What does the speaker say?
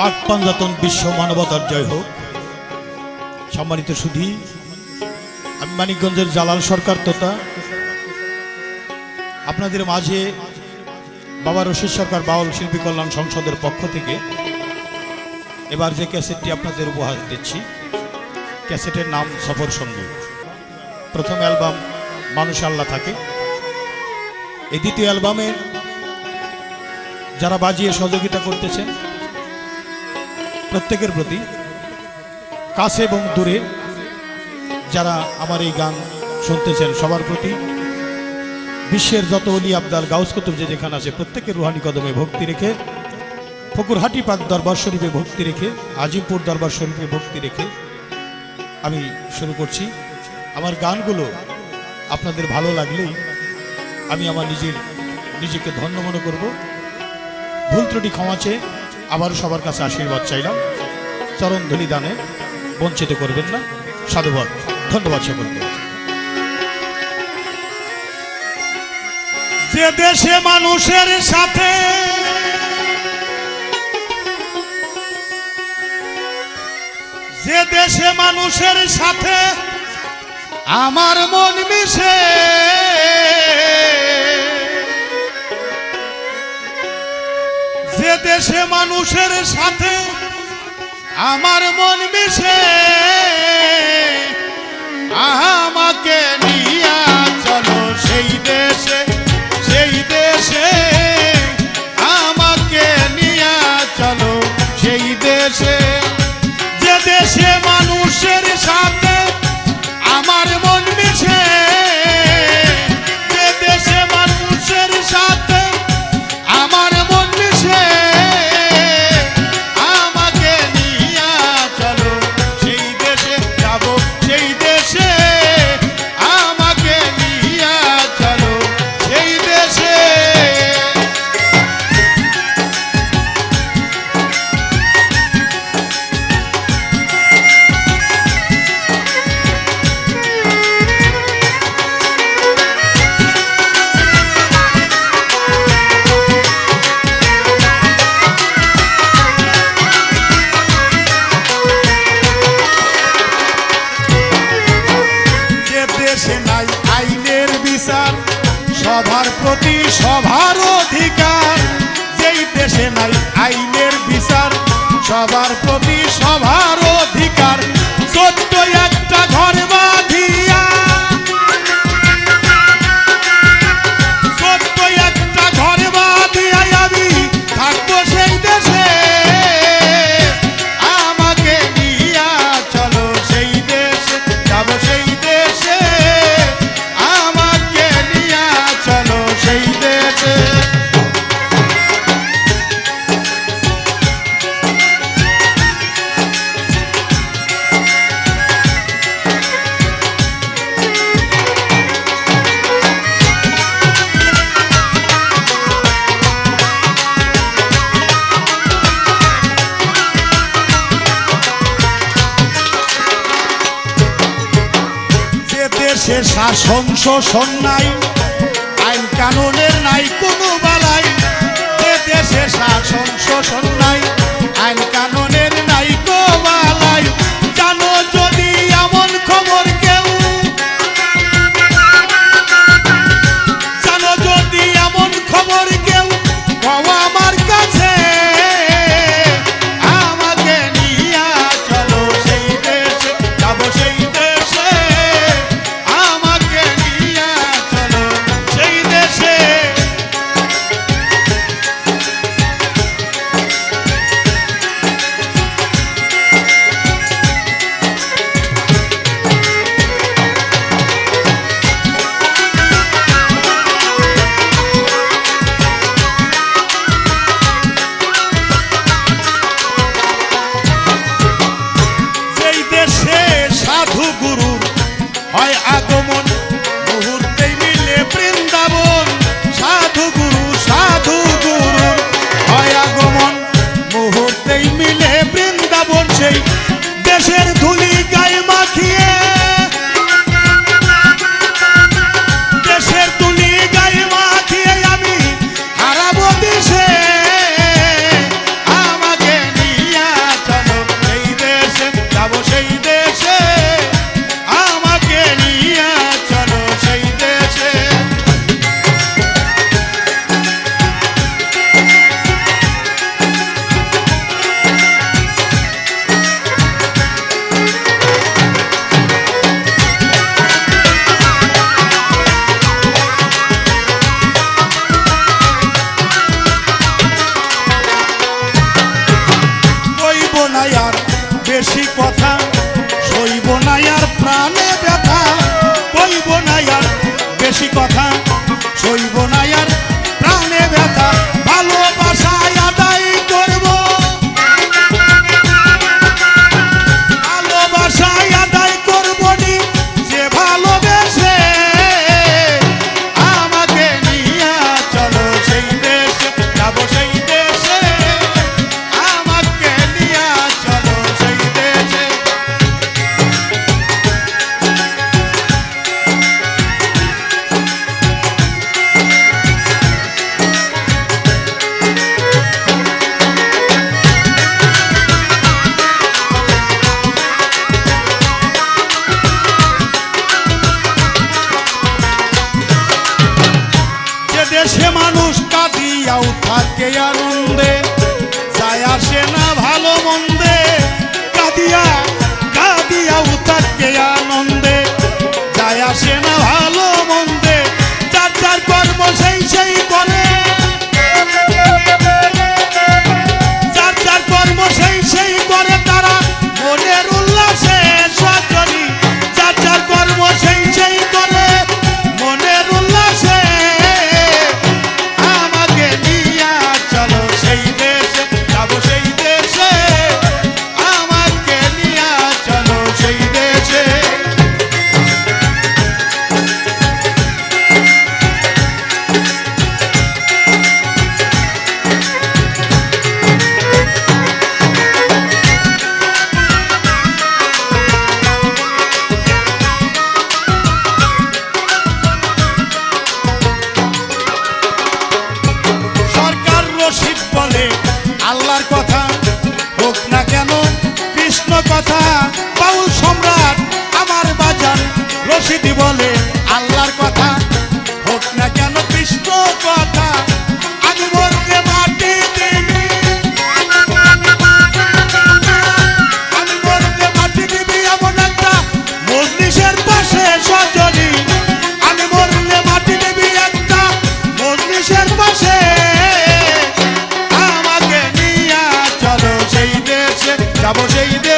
পাক পাঞ্জাতন বিশ্ব মানবতার জয় হোক। সম্মানিত সুধী, আমি মানিকগঞ্জের জালাল সরকার তোতা আপনাদের মাঝে বাবা রশিদ সরকার বাউল শিল্পী কল্যাণ সংসদের পক্ষ থেকে এবার যে ক্যাসেটটি আপনাদের উপহার দিচ্ছি, ক্যাসেটের নাম সফর সঙ্গী। প্রথম অ্যালবাম মানুষ আল্লাহ থাকে। এই দ্বিতীয় অ্যালবামে যারা বাজিয়ে সহযোগিতা করতেছেন প্রত্যেকের প্রতি, কাছে এবং দূরে যারা আমার এই গান শুনতেছেন সবার প্রতি, বিশ্বের যত অলি আবদাল গাউস কুতুব যে যেখানে আছে প্রত্যেকের রুহানি কদমে ভক্তি রেখে, ফকুরহাটি পাক দরবার শরীফে ভক্তি রেখে, আজিমপুর দরবার শরীফে ভক্তি রেখে আমি শুরু করছি। আমার গানগুলো আপনাদের ভালো লাগলেই আমি আমার নিজেকে ধন্য মনে করব। ভুল ত্রুটি ক্ষমা চেয়ে আবারও সবার কাছে আশীর্বাদ চাইলাম। চরণ ধুলি দানে বঞ্চিত করবেন না। সাধুবাদ, ধন্যবাদ সকলকে। যে দেশে মানুষের সাথে আমার মন মিশে, যে দেশে মানুষের সাথে আমার মন মিশে, আমাকে নিয়া চলো সেই দেশে, সেই দেশে আমাকে নিয়া চলো সেই দেশে। যে দেশে মানুষের সাথে আমার মন মিশে, যে দেশে মানুষের সাথে আমার মন মিশে, আমাকে নিয়া চলো সেই দেশে, যাবো সেই দেশে, আমাকে নিয়া চলো সেই দেশে। দেশে নাই আইনের বিচার, সবার প্রতি সবার অধিকার। যেই দেশে নাই আইনের বিচার, সবার প্রতি সবার অধিকার। ছোট্ট একটা ঘর বাঁধিয়া, ছোট্ট একটা ঘর বাঁধিয়া আমি থাকবো সেই দেশে, আমাকে নিয়া চলো সেই দেশে, যাবো সেই দেশে, আমাকে নিয়া চলো সেই দেশে। দেশে শাসন শোষণ নাই, আইন কানুনের নাই কোনো বালাই। যে দেশে শাসন শোষণ নাই, আইন কানুনের নাই কো বালাই। জানো যদি এমন খবর কেউ, জানো যদি এমন খবর কেউ, কও আমার কাছে, আমাকে নিয়া চলো সেই দেশে, যাবো সেই দেশে, আমাকে নিয়া চলো সেই দেশে। যেই দেশে সাধু গুরুর হয় আগমন, মুহূর্তেই মিলে বৃন্দাবন। সাধু গুরুর হয় আগমন, মুহূর্তেই মিলে বৃন্দাবন। সেই দেশের ধুলি গায়ে মাখিয়ে, দেশের ধুলি গায়ে মাখিয়ে আমি হারাবো দেশে, আমাকে নিয়া বেশি কথা সইব না আর প্রাণে ব্যথা কইব না আর বেশি কথা সইব না আর প্রাণে ব্যথা ভালোবাসায় আদায় করব ভালোবাসায় আদায় করব নি যে ভালোবেসে আমাকে নিয়ে চলো সেই দেশে যাবো সেই দেশে আমাকে নিয়ে চলো সেই দেশে যে দেশে মানুষ কাঁদিয়াও থাকে আনন্দে যায় আসে না ভালো মন্দে কাঁদিয়াও থাকে আনন্দে যায় আসে না ভালো মন্দে যার যার কর্ম সেই সেই করে যার যার কর্ম সেই সেই করে তারা মনের উল্লাসে সজনী যার যার কর্ম সেই সেই করে মনের উল্লাসে আমাকে নিয়ে চলো সেই দেশে যাবো সেই দেশে আমাকে নিয়ে চলো সেই দেশে সরকার রশিদ বলে আল্লাহর কথা হোক না কেন কৃষ্ণ কথা বাউল সম্রাট আমার বাজান রশিদ বলে আল্লাহর কথা হোক না কেন কৃষ্ণ কথা আমি মরলে মাটি দিবি আমি মরলে মাটি দিবি এমন একটা মজলিসের পাশে সজনী আমি মরলে মাটি দিবি একটা মজলিসের পাশে আমাকে নিয়ে চলো সেই দেশে যাবো সেই দেশে